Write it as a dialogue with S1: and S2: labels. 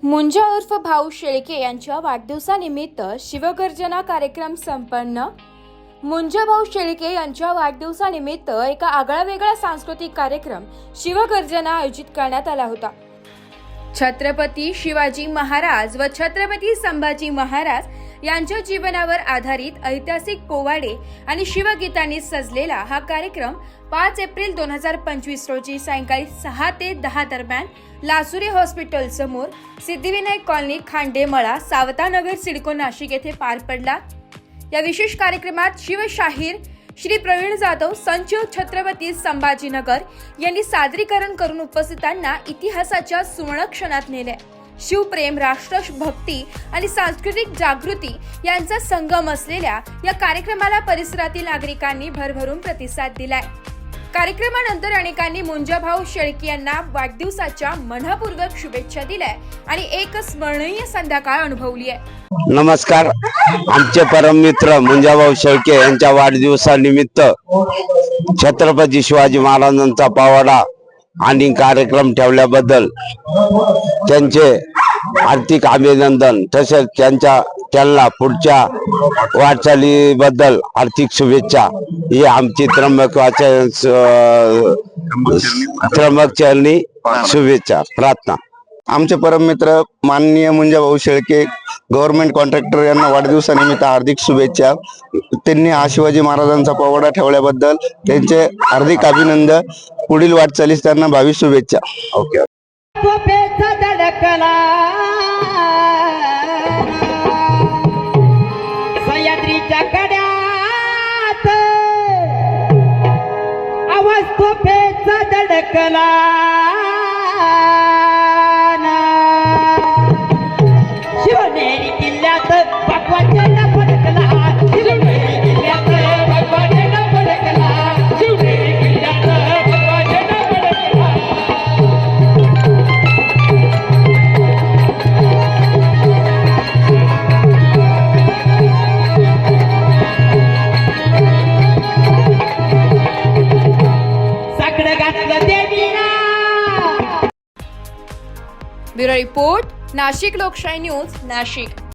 S1: मुंजा उर्फ भाऊ शेळके यांच्या वाढदिवसानिमित्त शिवगर्जना कार्यक्रम संपन्न। मुंजा भाऊ शेळके यांच्या वाढदिवसानिमित्त एका आगळावेगळा सांस्कृतिक कार्यक्रम शिवगर्जना आयोजित करण्यात आला होता। छत्रपती शिवाजी महाराज व छत्रपती संभाजी महाराज यांच्या जीवनावर आधारित ऐतिहासिक पोवाडे आणि शिवगीतांनी सजलेला हा कार्यक्रम 5 एप्रिल 2025 रोजी सायंकाळी 6 ते 10 दरम्यान लासुरे हॉस्पिटल समोर सिद्धिविनायक कॉलनी खांडेमळा सावतानगर सिडको नाशिक येथे पार पडला। या विशेष कार्यक्रमात शिवशाहीर श्री प्रवीण जाधव संच छत्रपती संभाजीनगर यांनी सादरीकरण करून उपस्थितांना इतिहासाच्या सुवर्ण क्षणात नेले। शिवप्रेम, राष्ट्रभक्ती आणि सांस्कृतिक जागृती यांचा संगम असलेल्या या कार्यक्रमाला परिसरातील नागरिकांनी भरभरून प्रतिसाद दिलाय। कार्यक्रमानंतर अनेकांनी मुंजा भाऊ शेळके यांना वाढदिवसाच्या मनपूर्वक शुभेच्छा दिल्या आणि एक स्मरणीय संध्याकाळ अनुभवली आहे।
S2: नमस्कार, आमचे परममित्र मुंजा भाऊ शेळके यांच्या वाढदिवसानिमित्त छत्रपती शिवाजी महाराजांचा पोवाडा आणि कार्यक्रम ठेवल्याबद्दल त्यांचे हार्दिक अभिनंदन, तसेच त्यांना पुढच्या वाटचालीबद्दल आर्थिक शुभेच्छा। ही आमची त्र्यंबक चरणी शुभेच्छा प्रार्थना।
S3: आमचे परममित्र माननीय मुंजा भाऊ शेळके गव्हर्नमेंट कॉन्ट्रॅक्टर यांना वाढदिवसानिमित्त हार्दिक शुभेच्छा। त्यांनी शिवाजी महाराजांचा पोवाडा ठेवल्याबद्दल त्यांचे हार्दिक अभिनंदन। पुढील वाटचालीस त्यांना भावी शुभेच्छा। ओके।
S4: सह्याद्रीच्या कड्यात आवाज तोफेचा धडकला, शिवनेरी किल्ल्यात भगवा झेंडा फडकला, शिवनेरी किल्ल्यात भगवा झेंडा फडकला, शिवनेरी किल्ल्यात भगवा झेंडा फडकला। साकडं घातलं देवीला।
S1: ब्युरो रिपोर्ट, नाशिक लोकशाही न्यूज, नाशिक।